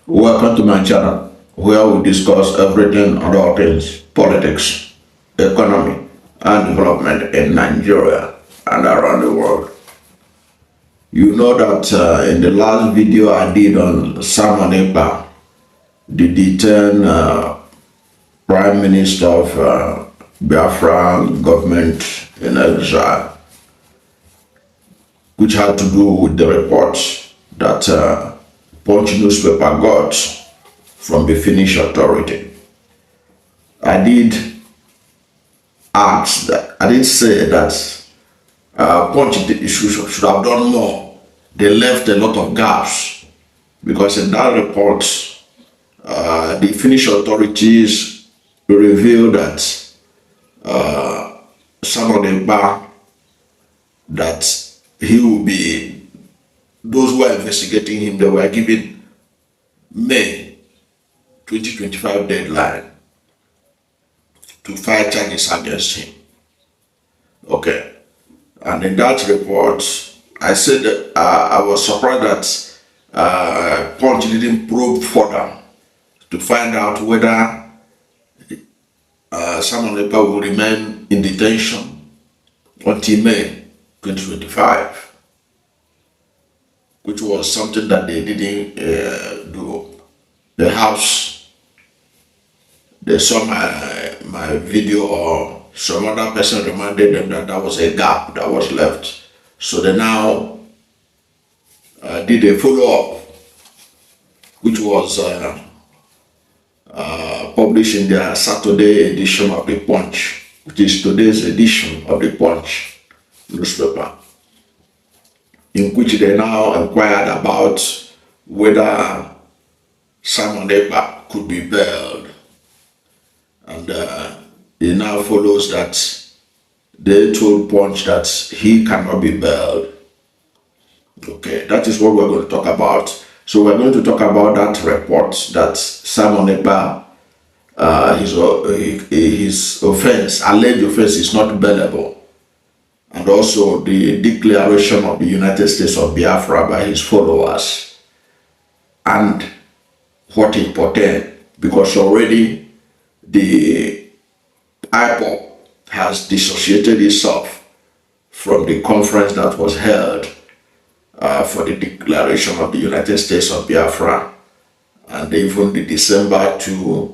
Welcome to my channel, where we discuss everything about things, politics, economy, and development in Nigeria and around the world. You know that in the last video I did on Simon Ekpa, the deterred Prime Minister of Biafran government in exile, which had to do with the reports that Punch newspaper got from the Finnish authority. I did ask that, I did say that Punch should have done more. They left a lot of gaps because in that report, the Finnish authorities revealed that Simon Ekpa, that he will be, those who are investigating him, they were given May 2025 deadline to file charges against him. Okay. And in that report, I said that I was surprised that Punch didn't probe further to find out whether Simon Ekpa will remain in detention until May 2025. Which was something that they didn't do. Perhaps they saw my video, or some other person reminded them that that was a gap that was left. So they now did a follow-up, which was published in their Saturday edition of the Punch, which is today's edition of the Punch newspaper, in which they now inquired about whether Simon Ekpa could be bailed. And it now follows that they told Punch that he cannot be bailed. Okay, that is what we're going to talk about. So we're going to talk about that report that Simon Ekpa, his offense, alleged offense, is not bailable. And also the declaration of the United States of Biafra by his followers, and what it portends, because already the IPOB has dissociated itself from the conference that was held for the declaration of the United States of Biafra, and even the December 2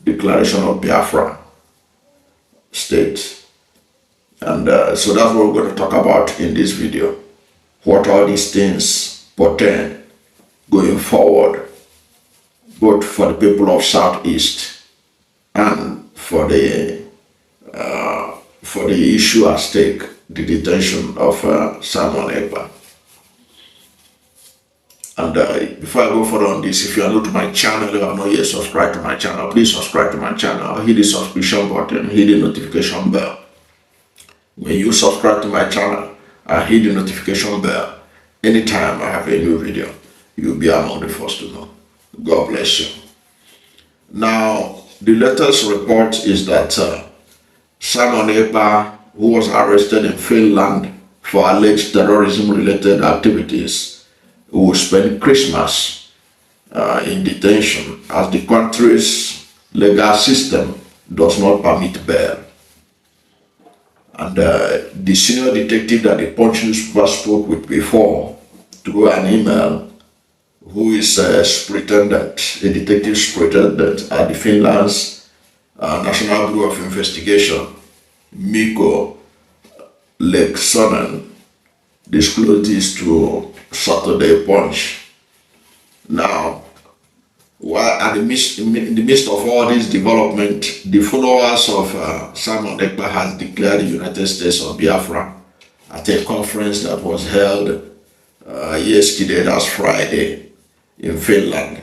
declaration of Biafra state. And so that's what we're going to talk about in this video. What all these things portend going forward, both for the people of Southeast and for the issue at stake, the detention of Simon Ekpa. And before I go further on this, if you are new to my channel, you have not yet subscribed to my channel, please subscribe to my channel, hit the subscription button, hit the notification bell. When you subscribe to my channel and hit the notification bell, anytime I have a new video, you'll be among the first to know. God bless you. Now, the latest report is that Simon Ekpa, who was arrested in Finland for alleged terrorism-related activities, will spend Christmas in detention, as the country's legal system does not permit bail. And the senior detective that the Punch newspaper spoke with before through an email, who is a superintendent, a detective superintendent at the Finland's National Bureau of Investigation, Mikko Leksonen, disclosed this to Saturday Punch. Now, while in the midst of all this development, the followers of Simon Ekpa has declared the United States of Biafra at a conference that was held yesterday, that's Friday, in Finland.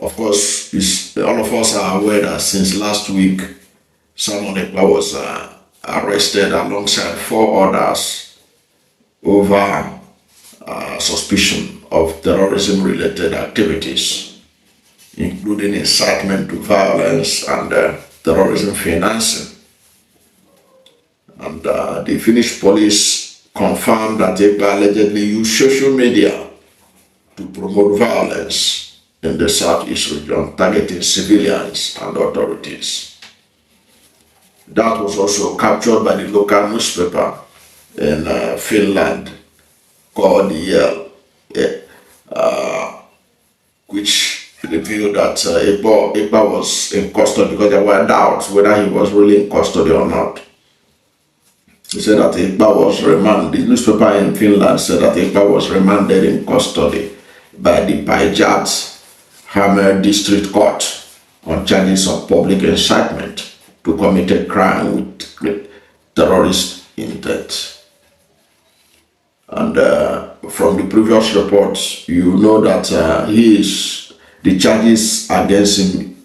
Of course, all of us are aware that since last week, Simon Ekpa was arrested alongside 4 others over suspicion of terrorism-related activities, including incitement to violence and terrorism financing. And the Finnish police confirmed that Ekpa allegedly used social media to promote violence in the southeast region, targeting civilians and authorities. That was also captured by the local newspaper in Finland called Exile, which revealed that Ekpa was in custody because there were doubts whether he was really in custody or not. He said that Ekpa was remanded. The newspaper in Finland said that Ekpa was remanded in custody by the Pajat Hammer District Court on charges of public incitement to commit a crime with terrorist intent. And from the previous reports, you know that the charges against him,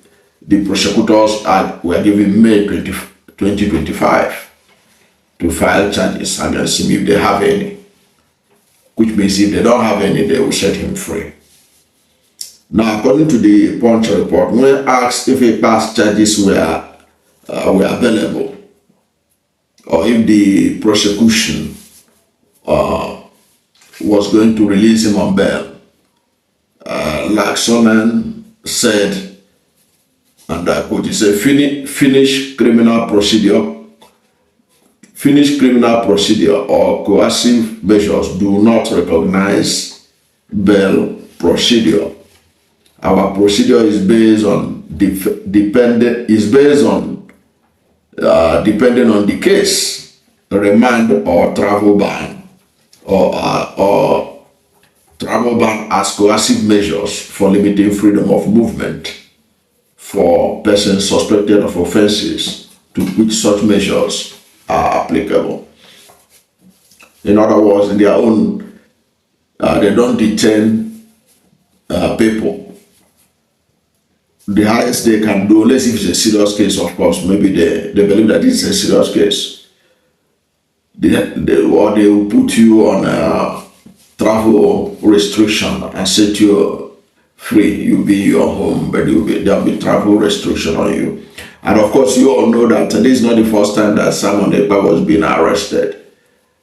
the prosecutors were given May 2025 to file charges against him if they have any, which means if they don't have any, they will set him free. Now, according to the Punch report, when asked if Ekpa's charges were available, or if the prosecution was going to release him on bail, Laksonen said, and I quote, he said, Finnish criminal procedure or coercive measures do not recognize bail procedure. Our procedure is based on depending on the case, remand or travel ban, or travel ban as coercive measures for limiting freedom of movement for persons suspected of offenses to which such measures are applicable. In other words, in their own, they don't detain people. The highest they can do, unless if it's a serious case, of course, maybe they believe that it's a serious case. They will put you on a travel restriction and set you free. You'll be in your home, but there'll be travel restriction on you. And of course, you all know that this is not the first time that Simon Ekpa was being arrested.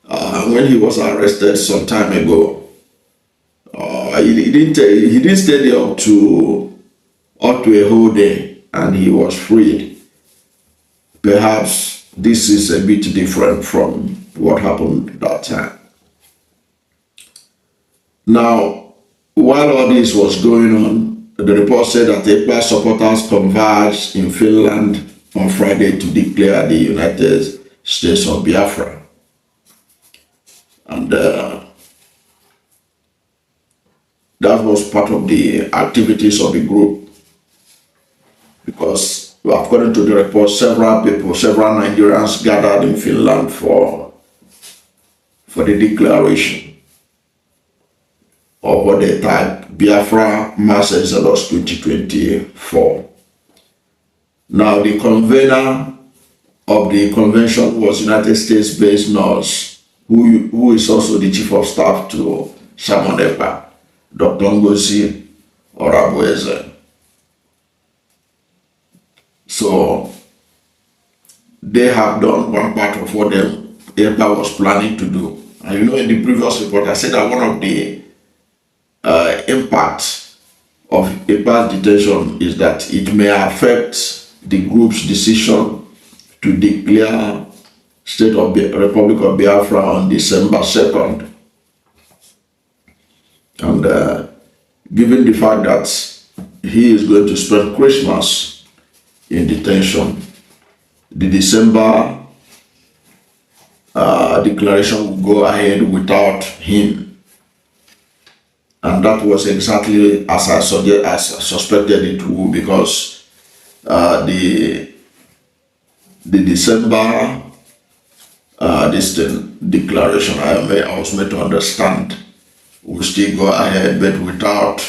When he was arrested some time ago, he didn't stay there up to a whole day, and he was freed. Perhaps this is a bit different from what happened that time. Now, while all this was going on, the report said that Ekpa supporters converged in Finland on Friday to declare the United States of Biafra. And that was part of the activities of the group, because according to the report, several Nigerians gathered in Finland for the declaration of what they tagged Biafra Mass Exodus 2024. Now, the convener of the convention was United States-based nurse, who is also the chief of staff to Simon Ekpa, Dr. Ngozi Orabueze. So they have done one part of what Ekpa was planning to do. And you know, in the previous report, I said that one of the impacts of Ekpa's detention is that it may affect the group's decision to declare State of Republic of Biafra on December 2nd. And given the fact that he is going to spend Christmas in detention, the December declaration will go ahead without him. And that was exactly as I suspected it would, because the December declaration I was made to understand will still go ahead, but without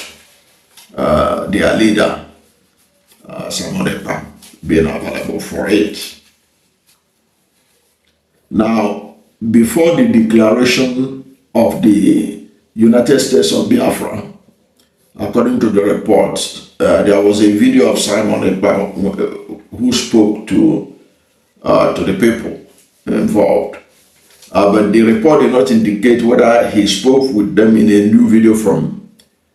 their leader, Simon Ekpa, being available for it. Now, before the declaration of the United States of Biafra, according to the reports, there was a video of Simon Ekpa who spoke to the people involved. But the report did not indicate whether he spoke with them in a new video from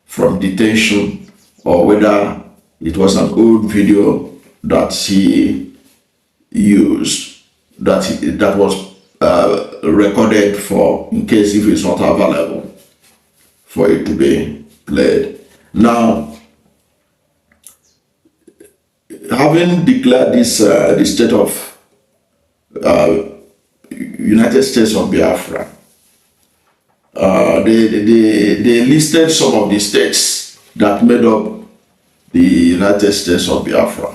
from detention, or whether it was an old video that he used, that was recorded for, in case if it's not available for it to be played. Now, having declared this the state of United States of Biafra, they listed some of the states that made up the United States of Biafra.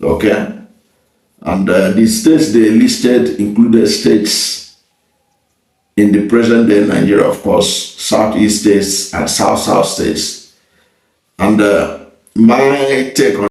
Okay? And the states they listed included states in the present day Nigeria, of course, southeast states and south states. And my take on